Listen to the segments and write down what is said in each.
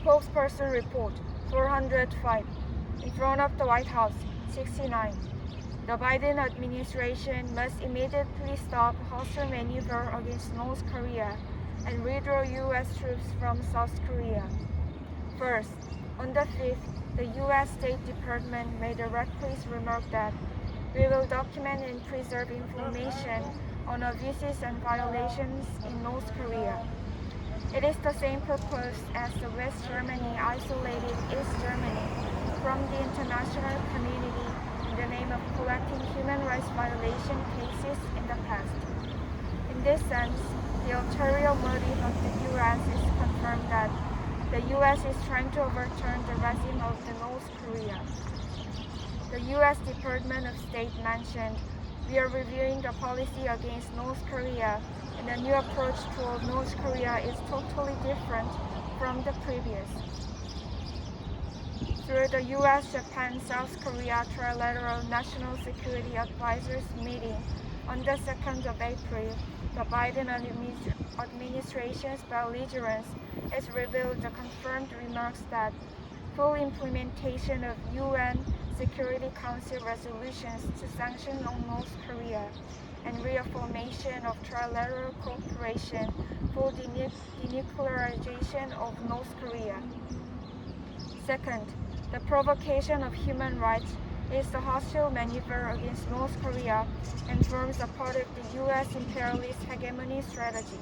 Spokesperson report 405. In front of the White House 69. The Biden administration must immediately stop hostile maneuver against North Korea and withdraw U.S. troops from South Korea. First, on the 5th, the U.S. State Department made a reckless remark that we will document and preserve information on abuses and violations in North Korea. It is the same purpose as the West Germany isolated East Germany from the international community in the name of collecting human rights violation cases in the past. In this sense, the ulterior motive of the U.S. is confirmed that the U.S. is trying to overturn the regime of the North Korea. The U.S. Department of State mentioned, "We are reviewing the policy against North Korea, and the new approach toward North Korea is totally different from the previous." Through the U.S., Japan, South Korea Trilateral National Security Advisors meeting on the 2nd of April, the Biden administration's belligerence has revealed the confirmed remarks that full implementation of UN Security Council resolutions to sanction on North Korea and reaffirmation of trilateral cooperation for the denuclearization of North Korea. Second, the provocation of human rights is the hostile maneuver against North Korea and forms a part of the U.S. imperialist hegemony strategy.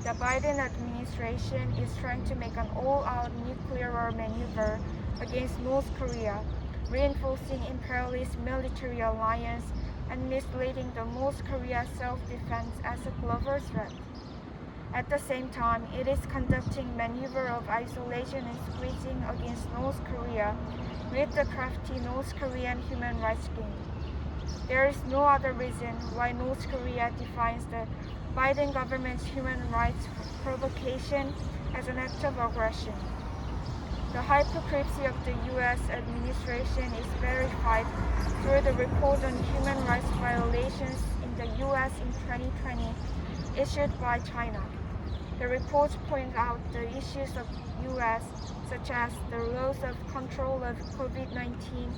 The Biden administration is trying to make an all-out nuclear maneuver against North Korea, reinforcing imperialist military alliance and misleading the North Korea self-defense as a global threat. At the same time, it is conducting maneuver of isolation and squeezing against North Korea with the crafty North Korean human rights game. There is no other reason why North Korea defines the Biden government's human rights provocation as an act of aggression. The hypocrisy of the U.S. administration is verified through the report on human rights violations in the U.S. in 2020 issued by China. The report points out the issues of U.S., such as the loss of control of COVID-19,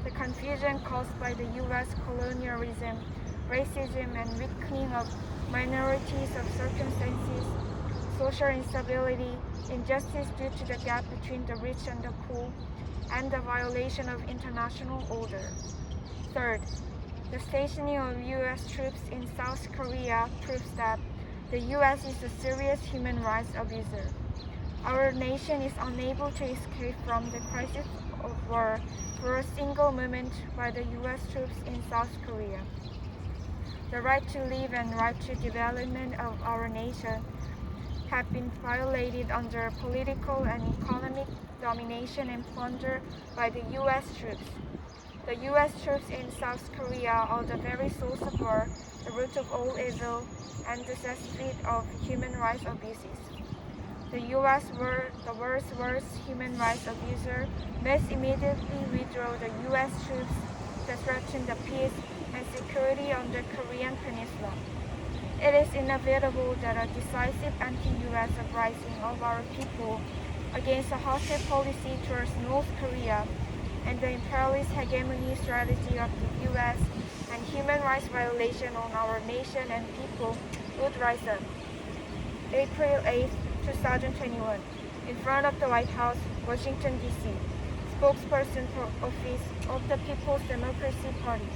the confusion caused by the U.S. colonialism, racism, and weakening of minorities of circumstances, social instability, injustice due to the gap between the rich and the poor, and the violation of international order. Third, the stationing of U.S. troops in South Korea proves that the U.S. is a serious human rights abuser. Our nation is unable to escape from the crisis of war for a single moment by the U.S. troops in South Korea. The right to live and right to development of our nation have been violated under political and economic domination and plunder by the U.S. troops. The U.S. troops in South Korea are the very source of war, the root of all evil, and the cesspit of human rights abuses. The U.S., the world's worst human rights abuser, must immediately withdraw the U.S. troops that threaten the peace and security on the Korean Peninsula. It is inevitable that a decisive anti-U.S. uprising of our people against a hostile policy towards North Korea and the imperialist hegemony strategy of the U.S. and human rights violation on our nation and people would rise up. April 8, 2021, in front of the White House, Washington, D.C., Spokesperson for Office of the People's Democracy Party.